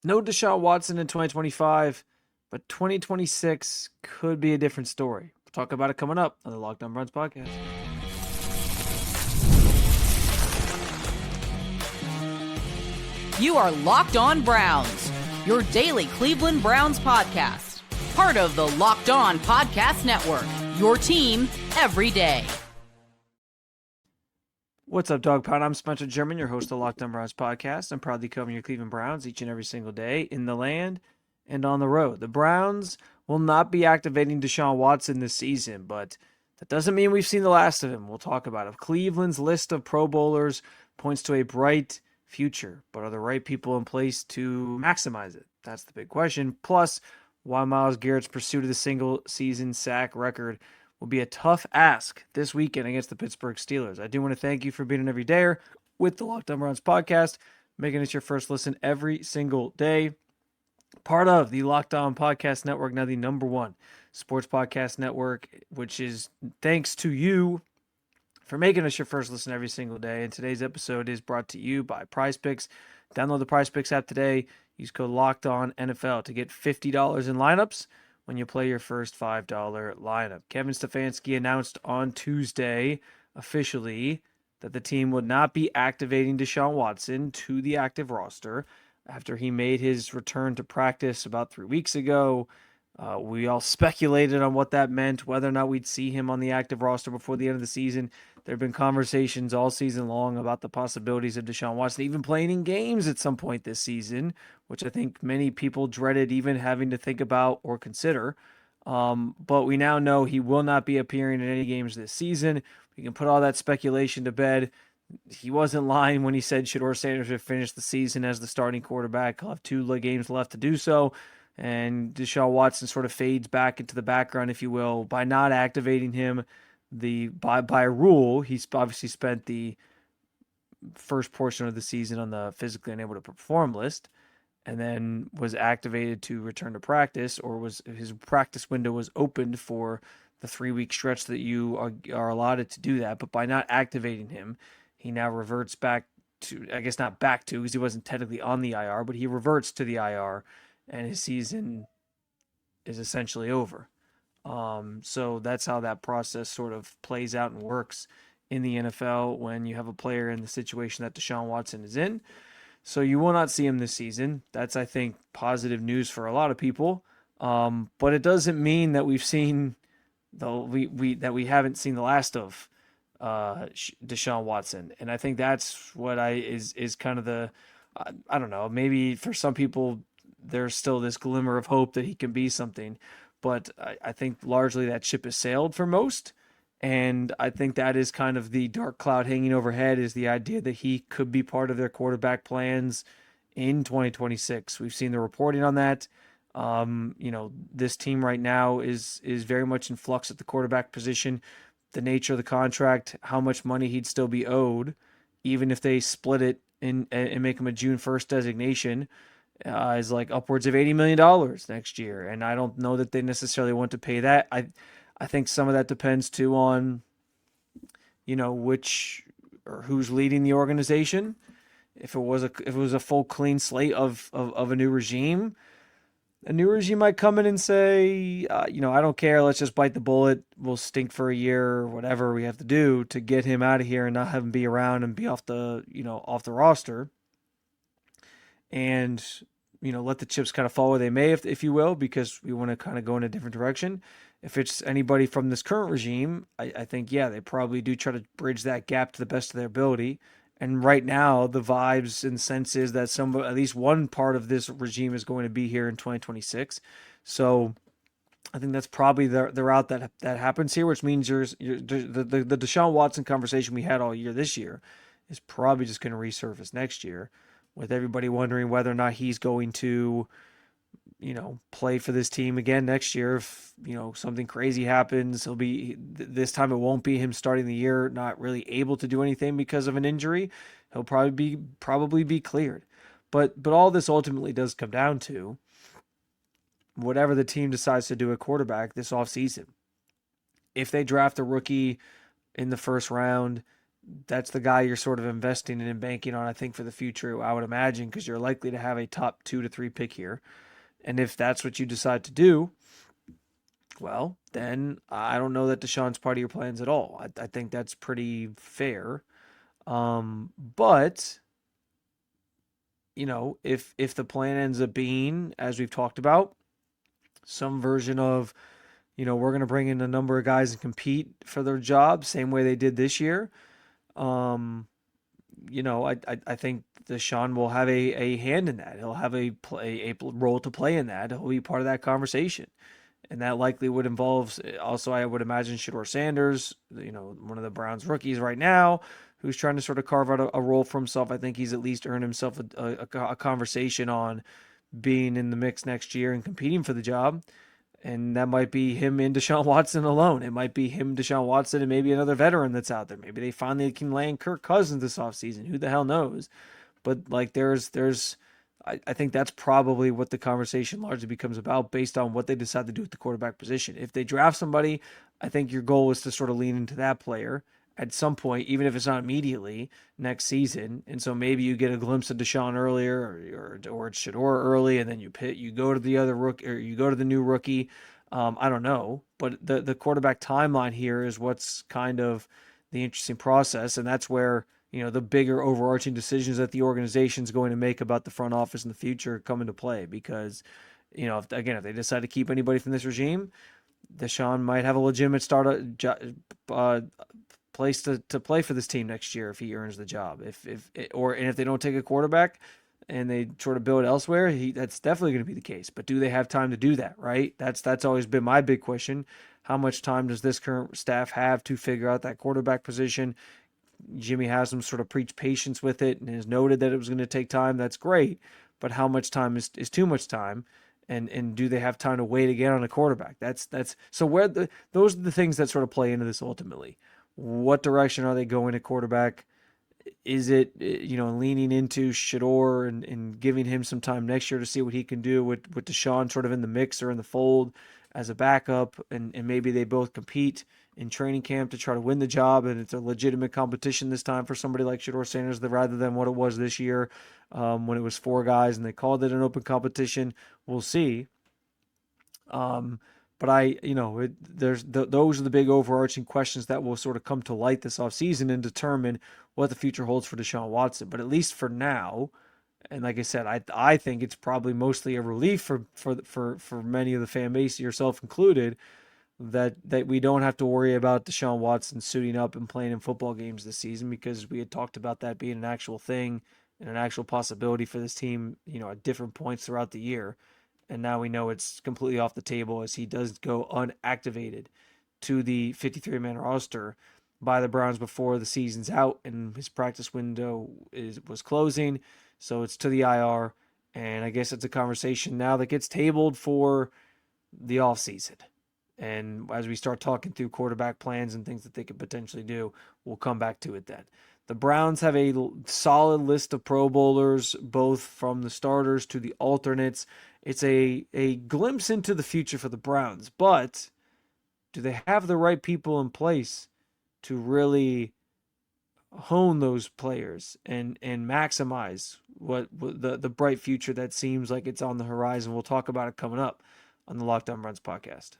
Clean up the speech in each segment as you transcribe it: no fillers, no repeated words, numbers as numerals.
No Deshaun Watson in 2025, but 2026 could be a different story. We'll talk about it coming up on the Locked On Browns podcast. You are Locked On Browns, your daily Cleveland Browns podcast. Part of the Locked On Podcast Network, your team every day. What's up, Dog Pound? I'm Spencer German, your host of the Locked On Browns podcast. I'm proudly covering your Cleveland Browns each and every single day in the land and on the road. The Browns will not be activating Deshaun Watson this season, but that doesn't mean we've seen the last of him. We'll talk about it. Cleveland's list of Pro Bowlers points to a bright future, but are the right people in place to maximize it? That's the big question. Plus, why Myles Garrett's pursuit of the single-season sack record will be a tough ask this weekend against the Pittsburgh Steelers. I do want to thank you for being an everydayer with the Locked On Browns podcast, making it your first listen every single day. Part of the Locked On Podcast Network, now the number one sports podcast network, which is thanks to you for making us your first listen every single day. And today's episode is brought to you by PrizePicks. Download the PrizePicks app today. Use code LOCKEDONNFL to get $50 in lineups when you play your first $5 lineup. Kevin Stefanski announced on Tuesday officially that the team would not be activating Deshaun Watson to the active roster after he made his return to practice about 3 weeks ago. We all speculated on what that meant, whether or not we'd see him on the active roster before the end of the season. There have been conversations all season long about the possibilities of Deshaun Watson even playing in games at some point this season, which I think many people dreaded even having to think about or consider. But we now know he will not be appearing in any games this season. We can put all that speculation to bed. He wasn't lying when he said Shedeur Sanders would finish the season as the starting quarterback. He'll have 2 games left to do so. And Deshaun Watson sort of fades back into the background, if you will, by not activating him. By rule, he's obviously spent the first portion of the season on the physically unable to perform list, and then was activated to return to practice, or his practice window was opened for the 3-week stretch that you are allotted to do that. But by not activating him, he now reverts back to, I guess not back to, because he wasn't technically on the IR, but he reverts to the IR. And his season is essentially over. So that's how that process sort of plays out and works in the NFL when you have a player in the situation that Deshaun Watson is in. So you will not see him this season. That's, I think, positive news for a lot of people. But it doesn't mean that we've seen we haven't seen the last of Deshaun Watson. And I think that's what is kind of the I don't know, maybe for some people there's still this glimmer of hope that he can be something. But I think largely that ship has sailed for most. And I think that is kind of the dark cloud hanging overhead, is the idea that he could be part of their quarterback plans in 2026. We've seen the reporting on that. This team right now is very much in flux at the quarterback position. The nature of the contract, how much money he'd still be owed, even if they split it and make him a June 1st designation, is like upwards of $80 million next year. And I don't know that they necessarily want to pay that. I think some of that depends too on, which or who's leading the organization. If it was a full clean slate of a new regime might come in and say, I don't care. Let's just bite the bullet. We'll stink for a year or whatever we have to do to get him out of here and not have him be around and be off the roster. And, let the chips kind of fall where they may, if you will, because we want to kind of go in a different direction. If it's anybody from this current regime, I think, they probably do try to bridge that gap to the best of their ability. And right now, the vibes and sense is that at least one part of this regime is going to be here in 2026. So I think that's probably the route that happens here, which means the Deshaun Watson conversation we had all year this year is probably just going to resurface next year, with everybody wondering whether or not he's going to, play for this team again next year. If, something crazy happens, this time it won't be him starting the year not really able to do anything because of an injury. He'll probably be cleared. But all this ultimately does come down to whatever the team decides to do at quarterback this offseason. If they draft a rookie in the first round, that's the guy you're sort of investing in and banking on, I think, for the future, I would imagine, because you're likely to have a top 2 to 3 pick here. And if that's what you decide to do, well, then I don't know that Deshaun's part of your plans at all. I think that's pretty fair. But if the plan ends up being, as we've talked about, some version of, we're going to bring in a number of guys and compete for their job, same way they did this year. I think Deshaun will have a hand in that. He'll have a role to play in that. He'll be part of that conversation. And that likely would involve also, I would imagine, Shedeur Sanders, one of the Browns rookies right now, who's trying to sort of carve out a role for himself. I think he's at least earned himself a conversation on being in the mix next year and competing for the job. And that might be him and Deshaun Watson alone. It might be him, Deshaun Watson, and maybe another veteran that's out there. Maybe they finally can land Kirk Cousins this offseason. Who the hell knows? But like I think that's probably what the conversation largely becomes about based on what they decide to do at the quarterback position. If they draft somebody, I think your goal is to sort of lean into that player at some point, even if it's not immediately next season. And so maybe you get a glimpse of Deshaun earlier, or it's Shedeur early, and then you go to the other rookie, or you go to the new rookie. I don't know, but the quarterback timeline here is what's kind of the interesting process, and that's where the bigger overarching decisions that the organization is going to make about the front office in the future come into play. Because if they decide to keep anybody from this regime, Deshaun might have a legitimate place to play for this team next year if he earns the job. If they don't take a quarterback and they sort of build elsewhere, that's definitely going to be the case. But do they have time to do that, right? That's always been my big question. How much time does this current staff have to figure out that quarterback position? Jimmy Haslam sort of preached patience with it and has noted that it was going to take time. That's great. But how much time is too much time? And do they have time to wait again on a quarterback? That's so those are the things that sort of play into this ultimately. What direction are they going at quarterback? Is it, leaning into Shedeur and giving him some time next year to see what he can do with Deshaun sort of in the mix or in the fold as a backup, and maybe they both compete in training camp to try to win the job, and it's a legitimate competition this time for somebody like Shedeur Sanders rather than what it was this year when it was 4 guys and they called it an open competition. We'll see. But those are the big overarching questions that will sort of come to light this offseason and determine what the future holds for Deshaun Watson. But at least for now, and like I said, I think it's probably mostly a relief for many of the fan base, yourself included, that we don't have to worry about Deshaun Watson suiting up and playing in football games this season, because we had talked about that being an actual thing and an actual possibility for this team, at different points throughout the year. And now we know it's completely off the table as he does go unactivated to the 53-man roster by the Browns before the season's out and his practice window was closing. So it's to the IR. And I guess it's a conversation now that gets tabled for the offseason. And as we start talking through quarterback plans and things that they could potentially do, we'll come back to it then. The Browns have a solid list of Pro Bowlers, both from the starters to the alternates. It's a glimpse into the future for the Browns, but do they have the right people in place to really hone those players and maximize what the bright future that seems like it's on the horizon? We'll talk about it coming up on the Locked On Browns podcast.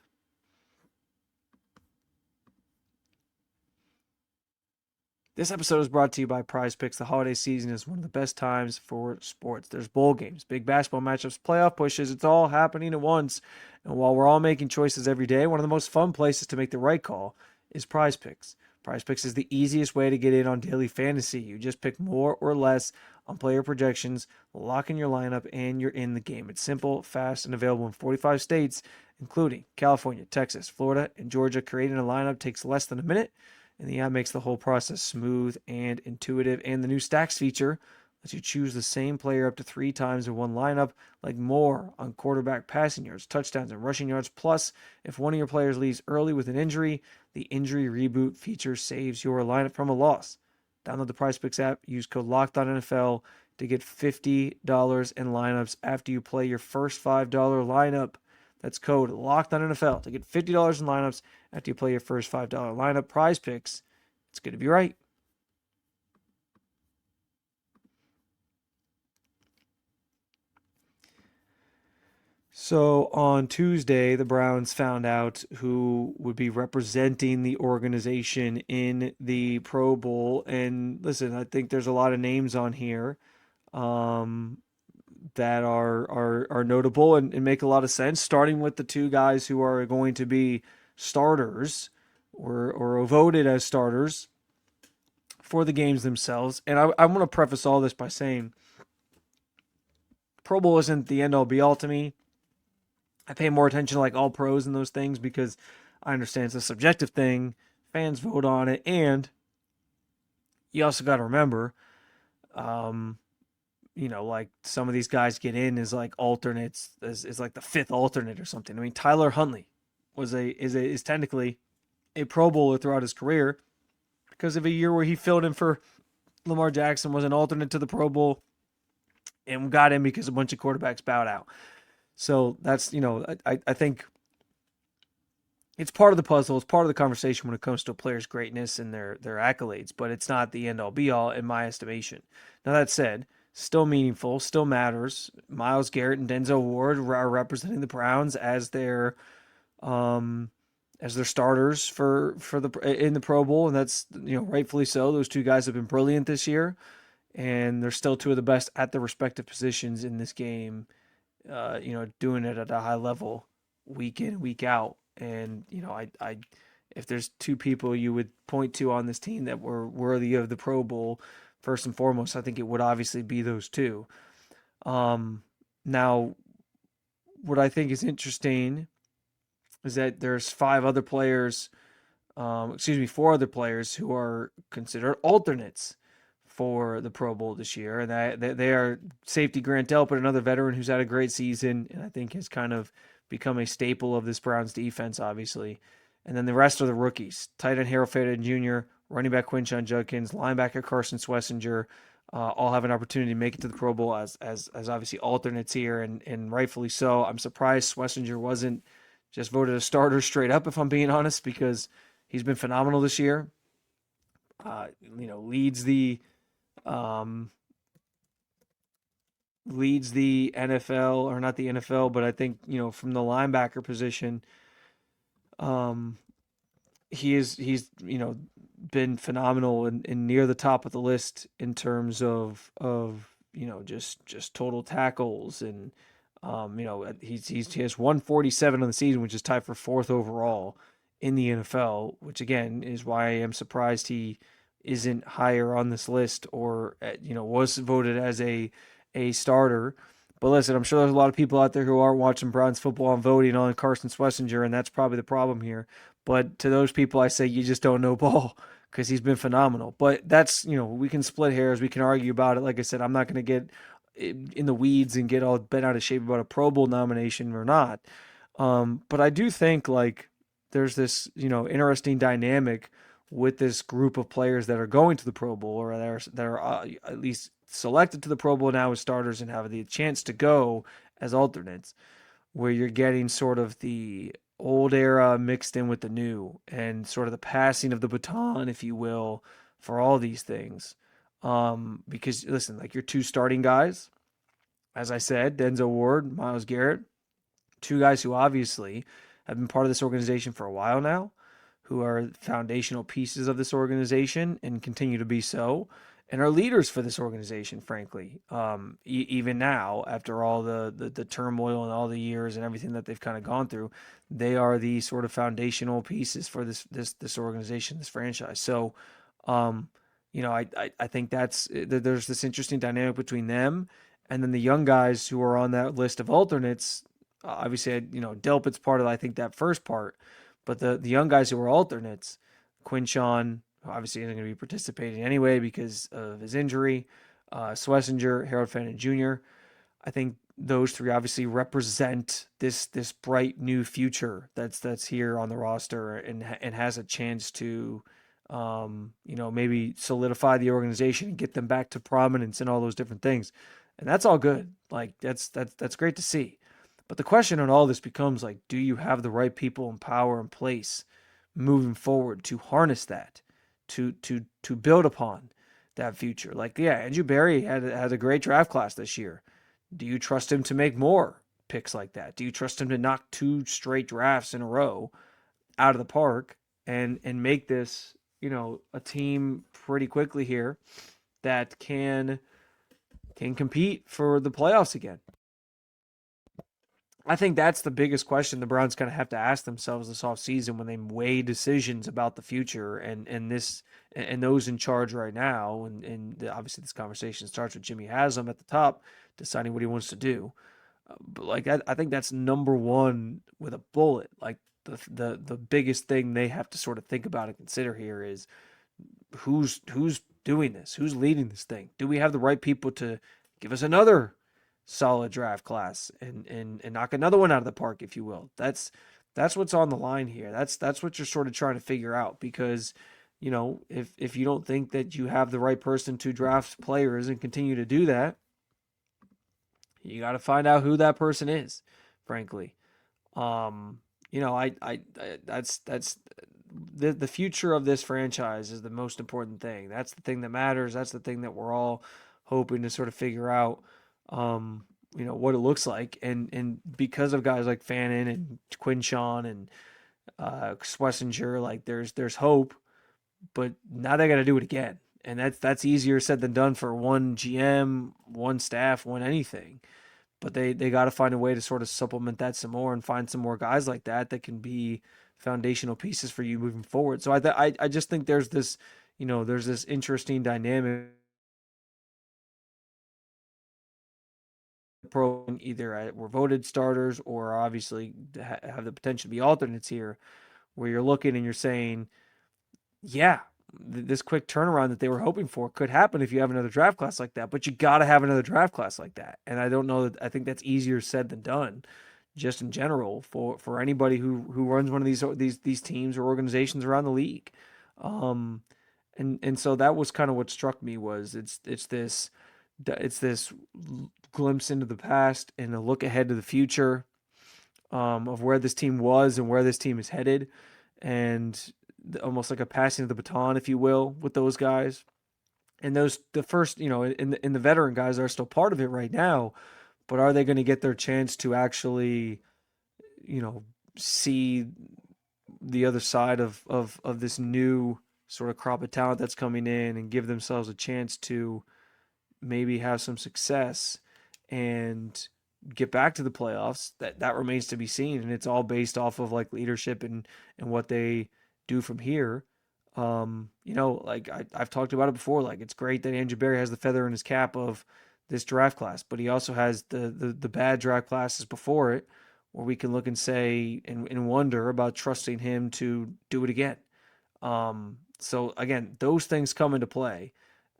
This episode is brought to you by PrizePicks. The holiday season is one of the best times for sports. There's bowl games, big basketball matchups, playoff pushes. It's all happening at once. And while we're all making choices every day, one of the most fun places to make the right call is PrizePicks. PrizePicks is the easiest way to get in on daily fantasy. You just pick more or less on player projections, lock in your lineup, and you're in the game. It's simple, fast, and available in 45 states, including California, Texas, Florida, and Georgia. Creating a lineup takes less than a minute, and the app makes the whole process smooth and intuitive. And the new Stacks feature lets you choose the same player up to 3 times in one lineup, like more on quarterback passing yards, touchdowns, and rushing yards. Plus, if one of your players leaves early with an injury, the injury reboot feature saves your lineup from a loss. Download the PrizePicks app, use code LOCKEDONNFL to get $50 in lineups after you play your first $5 lineup. That's code LOCKEDONNFL to get $50 in lineups after you play your first $5 lineup. PrizePicks, it's good to be right. So on Tuesday, the Browns found out who would be representing the organization in the Pro Bowl. And listen, I think there's a lot of names on here um, that are notable and make a lot of sense. Starting with the two guys who are going to be starters or voted as starters for the games themselves. And I want to preface all this by saying Pro Bowl isn't the end all be all to me. I pay more attention to like all pros and those things because I understand it's a subjective thing. Fans vote on it, and you also got to remember, um, like some of these guys get in as like alternates, is like the fifth alternate or something. I mean, Tyler Huntley is technically a Pro Bowler throughout his career because of a year where he filled in for Lamar Jackson, was an alternate to the Pro Bowl, and got in because a bunch of quarterbacks bowed out. So that's, I think it's part of the puzzle. It's part of the conversation when it comes to a player's greatness and their accolades, but it's not the end all be all in my estimation. Now that said, still meaningful, still matters. Myles Garrett and Denzel Ward are representing the Browns as their starters for in the Pro Bowl, and that's rightfully so. Those two guys have been brilliant this year, and they're still two of the best at their respective positions in this game. Doing it at a high level week in, week out. And, if there's two people you would point to on this team that were worthy of the Pro Bowl, first and foremost, I think it would obviously be those two. Now, what I think is interesting is that there's four other players who are considered alternates for the Pro Bowl this year, and they are safety Grant Delpit, another veteran who's had a great season, and I think has kind of become a staple of this Browns defense, obviously. And then the rest are the rookies: tight end Harold Fayden Jr., running back Quinshon Judkins, linebacker Carson Schlesinger, all have an opportunity to make it to the Pro Bowl as obviously alternates here, and rightfully so. I'm surprised Schlesinger wasn't just voted a starter straight up, if I'm being honest, because he's been phenomenal this year. Leads the NFL, or not the NFL, but I think, from the linebacker position, he's been phenomenal and near the top of the list in terms of just total tackles, and he has 147 on the season, which is tied for fourth overall in the NFL, which again is why I am surprised he isn't higher on this list, or was voted as a starter. But listen, I'm sure there's a lot of people out there who aren't watching Browns football and voting on Carson Schlesinger, and that's probably the problem here. But to those people, I say you just don't know ball, because he's been phenomenal. But that's, we can split hairs, we can argue about it. Like I said, I'm not going to get in the weeds and get all bent out of shape about a Pro Bowl nomination or not. But I do think like there's this, interesting dynamic with this group of players that are going to the Pro Bowl, or that are at least selected to the Pro Bowl now as starters and have the chance to go as alternates, where you're getting sort of the old era mixed in with the new, and sort of the passing of the baton, if you will, for all these things. Because listen, like your two starting guys, as I said, Denzel Ward, Myles Garrett, two guys who obviously have been part of this organization for a while now, who are foundational pieces of this organization and continue to be so, and are leaders for this organization, frankly. Even now, after all the turmoil and all the years and everything that they've kind of gone through, they are the sort of foundational pieces for this organization, this franchise. So, I think there's this interesting dynamic between them and then the young guys who are on that list of alternates. Obviously, Delpit's part of, I think, that first part. But the young guys who are alternates, Quinshon, obviously isn't going to be participating anyway because of his injury, Schlesinger, Harold Fayden Jr., I think those three obviously represent this bright new future that's here on the roster, and has a chance to maybe solidify the organization and get them back to prominence and all those different things. And that's all good. Like that's great to see. But the question on all this becomes like, do you have the right people in power in place moving forward to harness that, to build upon that future? Like, yeah, Andrew Berry had a great draft class this year. Do you trust him to make more picks like that? Do you trust him to knock 2 straight drafts in a row out of the park and make this, a team pretty quickly here that can compete for the playoffs again? I think that's the biggest question the Browns kind of have to ask themselves this offseason when they weigh decisions about the future and those in charge right now. And obviously this conversation starts with Jimmy Haslam at the top deciding what he wants to do. But like I think that's number one with a bullet. Like the biggest thing they have to sort of think about and consider here is who's doing this, who's leading this thing. Do we have the right people to give us another solid draft class and knock another one out of the park, if you will? That's what's on the line here. That's what you're sort of trying to figure out, because if you don't think that you have the right person to draft players and continue to do that, you got to find out who that person is, frankly. That's the future of this franchise is the most important thing. That's the thing that matters. That's the thing that we're all hoping to sort of figure out, what it looks like. And because of guys like Fannin and Quinshawn and Schlesinger, like there's hope, but now they got to do it again. And that's easier said than done for one GM, one staff, one anything. But they got to find a way to sort of supplement that some more and find some more guys like that can be foundational pieces for you moving forward. So I just think there's this, there's this interesting dynamic. Pro either were voted starters or obviously have the potential to be alternates here, where you're looking and you're saying, yeah, this quick turnaround that they were hoping for could happen if you have another draft class like that, but you got to have another draft class like that. And I don't know that I think that's easier said than done, just in general for anybody who runs one of these teams or organizations around the league. And so that was kind of what struck me was it's this glimpse into the past and a look ahead to the future, of where this team was and where this team is headed, and almost like a passing of the baton, if you will, with those guys. And the first, in the veteran guys are still part of it right now, but are they going to get their chance to actually, see the other side of this new sort of crop of talent that's coming in and give themselves a chance to maybe have some success and get back to the playoffs? That remains to be seen. And it's all based off of like leadership and what they do from here. Like I've talked about it before, like it's great that Andrew Berry has the feather in his cap of this draft class, but he also has the bad draft classes before it, where we can look and say and wonder about trusting him to do it again. So again, those things come into play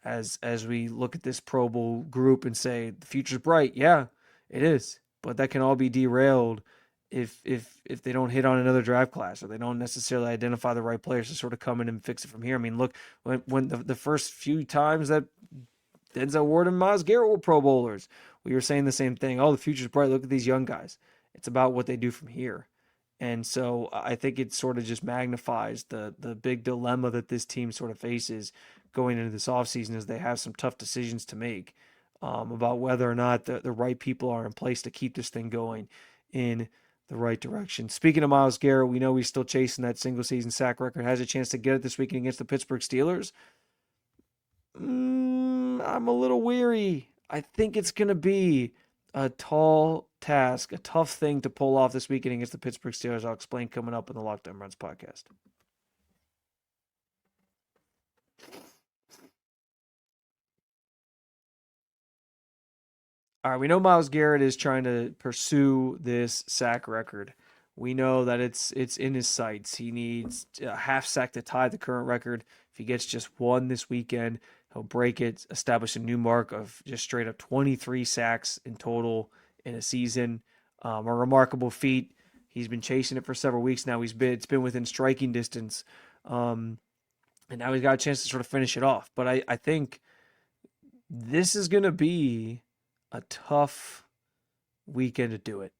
as we look at this Pro Bowl group and say the future's bright. Yeah, it is, but that can all be derailed if they don't hit on another draft class, or they don't necessarily identify the right players to sort of come in and fix it from here. I mean, look, when the first few times that Denzel Ward and Myles Garrett were Pro Bowlers, we were saying the same thing. Oh, the future's bright. Look at these young guys. It's about what they do from here. And so I think it sort of just magnifies the big dilemma that this team sort of faces going into this offseason, as they have some tough decisions to make, about whether or not the right people are in place to keep this thing going in the right direction. Speaking of Myles Garrett, we know he's still chasing that single season sack record. Has a chance to get it this weekend against the Pittsburgh Steelers. I'm a little weary. I think it's going to be a tall task, a tough thing to pull off this weekend against the Pittsburgh Steelers. I'll explain coming up in the Locked On Browns podcast. All right, we know Myles Garrett is trying to pursue this sack record. We know that it's in his sights. He needs a half sack to tie the current record. If he gets just one this weekend, he'll break it, establish a new mark of just straight up 23 sacks in total in a season. A remarkable feat. He's been chasing it for several weeks now. It's been within striking distance, and now he's got a chance to sort of finish it off. But I think this is going to be a tough weekend to do it.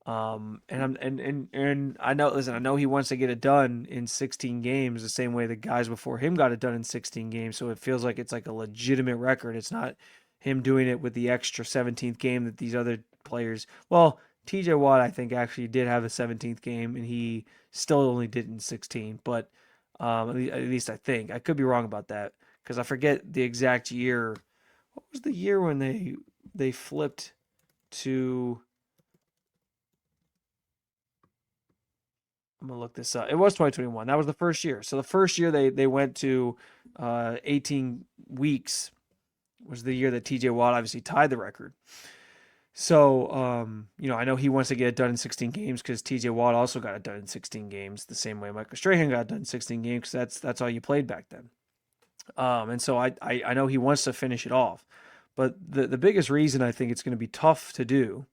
And I know he wants to get it done in 16 games the same way the guys before him got it done in 16 games. So it feels like it's like a legitimate record. It's not him doing it with the extra 17th game that these other players, well, TJ Watt, I think, actually did have a 17th game, and he still only did in 16. But at least I think. I could be wrong about that because I forget the exact year. What was the year when they flipped to? I'm gonna look this up. It was 2021. That was the first year. So the first year they went to 18 weeks was the year that TJ Watt obviously tied the record. So, I know he wants to get it done in 16 games because TJ Watt also got it done in 16 games, the same way Michael Strahan got it done in 16 games because that's all you played back then. And so I know he wants to finish it off. But the biggest reason I think it's going to be tough to do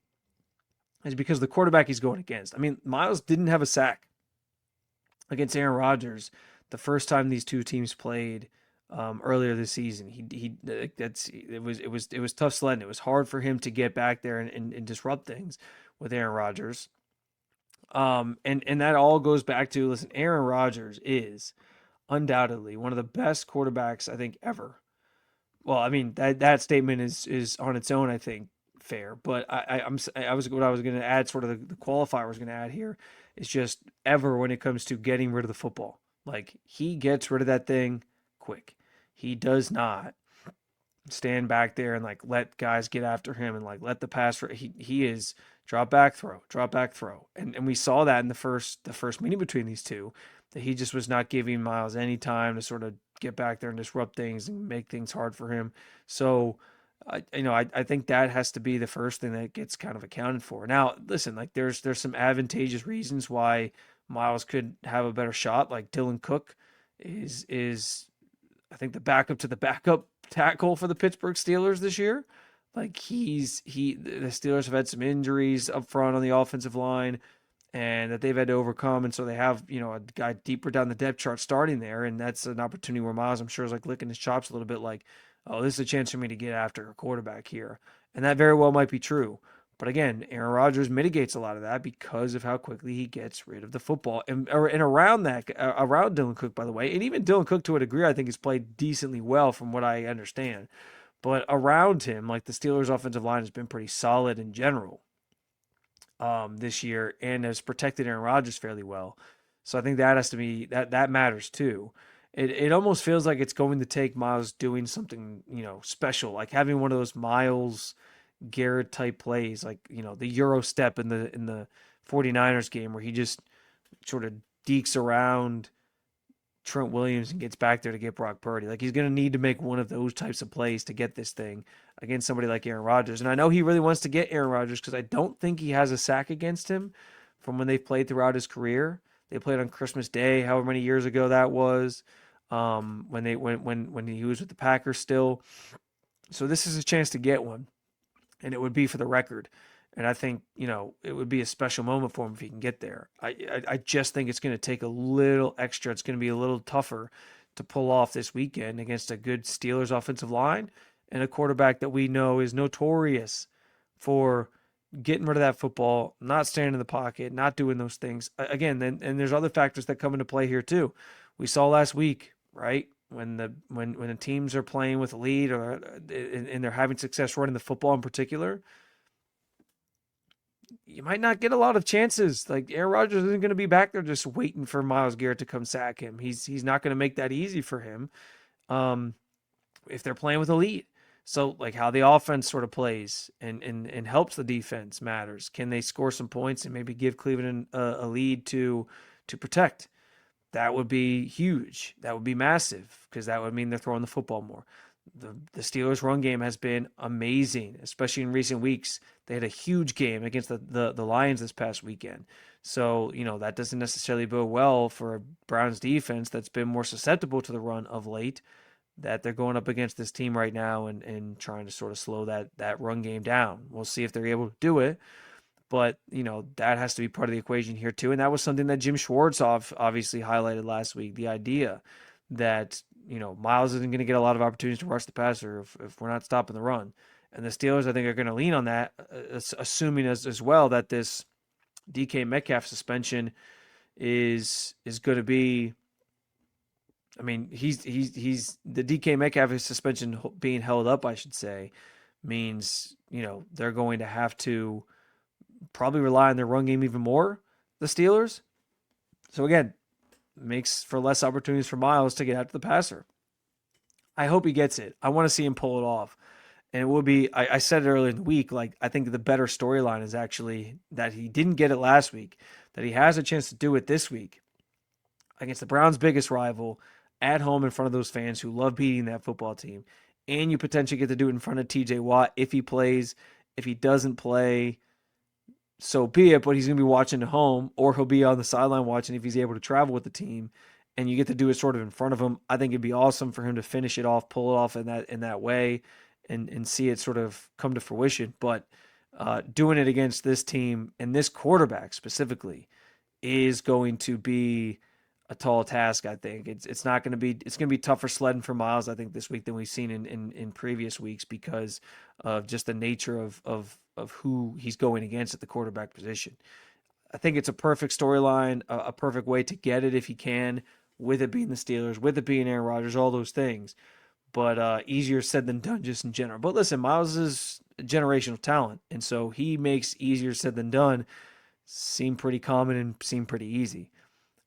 is because the quarterback he's going against. I mean, Myles didn't have a sack against Aaron Rodgers the first time these two teams played earlier this season. It was tough sledding. It was hard for him to get back there and disrupt things with Aaron Rodgers. And that all goes back to, listen, Aaron Rodgers is undoubtedly one of the best quarterbacks I think ever. Well, I mean that statement is on its own, I think, fair. But I was what I was going to add, sort of the qualifier I was going to add here is just ever when it comes to getting rid of the football. Like, he gets rid of that thing quick. He does not stand back there and like let guys get after him and like let the pass. He is drop back throw, and we saw that in the first meeting between these two, that he just was not giving Myles any time to sort of get back there and disrupt things and make things hard for him. So I think that has to be the first thing that gets kind of accounted for. Now, listen, like there's some advantageous reasons why Myles could have a better shot. Like Dylan Cook is I think the backup to the backup tackle for the Pittsburgh Steelers this year. Like the Steelers have had some injuries up front on the offensive line and that they've had to overcome. And so they have, a guy deeper down the depth chart starting there. And that's an opportunity where Myles, I'm sure, is like licking his chops a little bit like, oh, this is a chance for me to get after a quarterback here. And that very well might be true. But again, Aaron Rodgers mitigates a lot of that because of how quickly he gets rid of the football. And around that, around Dylan Cook, by the way, and even Dylan Cook to a degree, I think has played decently well from what I understand. But around him, like the Steelers' offensive line has been pretty solid in general this year and has protected Aaron Rodgers fairly well. So I think that has to be, that matters too. It almost feels like it's going to take Myles doing something, special, like having one of those Myles Garrett type plays, like, the Euro step in the 49ers game where he just sort of dekes around Trent Williams and gets back there to get Brock Purdy. Like, he's going to need to make one of those types of plays to get this thing against somebody like Aaron Rodgers. And I know he really wants to get Aaron Rodgers because I don't think he has a sack against him from when they've played throughout his career. They played on Christmas Day, however many years ago that was, when he was with the Packers still. So this is a chance to get one. And it would be for the record. And I think, it would be a special moment for him if he can get there. I just think it's going to take a little extra. It's going to be a little tougher to pull off this weekend against a good Steelers offensive line and a quarterback that we know is notorious for getting rid of that football, not staying in the pocket, not doing those things. Again, and there's other factors that come into play here too. We saw last week, right? When the teams are playing with a lead or and they're having success running the football in particular, you might not get a lot of chances. Like, Aaron Rodgers isn't going to be back there just waiting for Myles Garrett to come sack him. He's not going to make that easy for him if they're playing with a lead. So, like, how the offense sort of plays and helps the defense matters. Can they score some points and maybe give Cleveland a lead to protect? That would be huge. That would be massive because that would mean they're throwing the football more. The Steelers' run game has been amazing, especially in recent weeks. They had a huge game against the Lions this past weekend. So, that doesn't necessarily bode well for a Browns defense that's been more susceptible to the run of late, that they're going up against this team right now and trying to sort of slow that run game down. We'll see if they're able to do it. But, that has to be part of the equation here too. And that was something that Jim Schwartz obviously highlighted last week, the idea that, Myles isn't going to get a lot of opportunities to rush the passer if we're not stopping the run. And the Steelers, I think, are going to lean on that, assuming as well that this DK Metcalf suspension is going to be, I mean, he's the DK Metcalf suspension being held up, I should say, means, they're going to have to probably rely on their run game even more, the Steelers. So again, makes for less opportunities for Myles to get out to the passer. I hope he gets it. I want to see him pull it off. And it will be, I said it earlier in the week, like, I think the better storyline is actually that he didn't get it last week, that he has a chance to do it this week against the Browns' biggest rival at home in front of those fans who love beating that football team. And you potentially get to do it in front of TJ Watt if he plays. If he doesn't play, so be it, but he's going to be watching at home, or he'll be on the sideline watching if he's able to travel with the team, and you get to do it sort of in front of him. I think it'd be awesome for him to finish it off, pull it off in that way, and see it sort of come to fruition. But doing it against this team and this quarterback specifically is going to be a tall task. I think it's not going to be, it's going to be tougher sledding for Myles, I think, this week than we've seen in previous weeks, because of just the nature of who he's going against at the quarterback position. I think it's a perfect storyline, a perfect way to get it if he can, with it being the Steelers, with it being Aaron Rodgers, all those things. But easier said than done just in general. But listen, Myles is a generational talent, and so he makes easier said than done seem pretty common and seem pretty easy.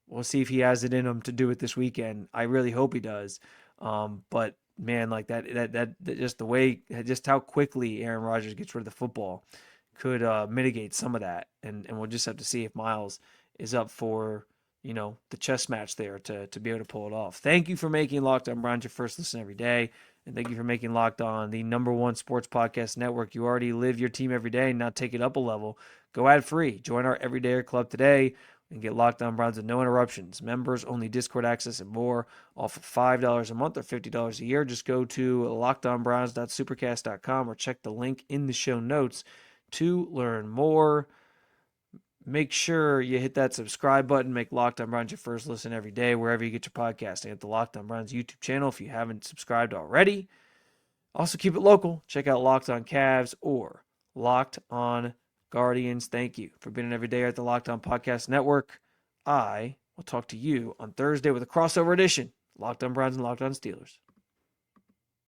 We'll see if he has it in him to do it this weekend. I really hope he does. But man, like that just the way, just how quickly Aaron Rodgers gets rid of the football could mitigate some of that. And we'll just have to see if Myles is up for, the chess match there to be able to pull it off. Thank you for making Locked On Browns your first listen every day. And thank you for making Locked On the #1 sports podcast network. You already live your team every day. Now take it up a level. Go ad free. Join our Everydayer Club today and get Locked On Browns with no interruptions, members only Discord access, and more. All for $5 a month or $50 a year. Just go to lockedonbrowns.supercast.com or check the link in the show notes to learn more. Make sure you hit that subscribe button. Make Locked On Browns your first listen every day, wherever you get your podcast. And at the Locked On Browns YouTube channel if you haven't subscribed already. Also, keep it local. Check out Locked On Cavs or Locked On Guardians. Thank you for being an everyday at the Locked On Podcast Network. I will talk to you on Thursday with a crossover edition, Locked On Browns and Locked On Steelers.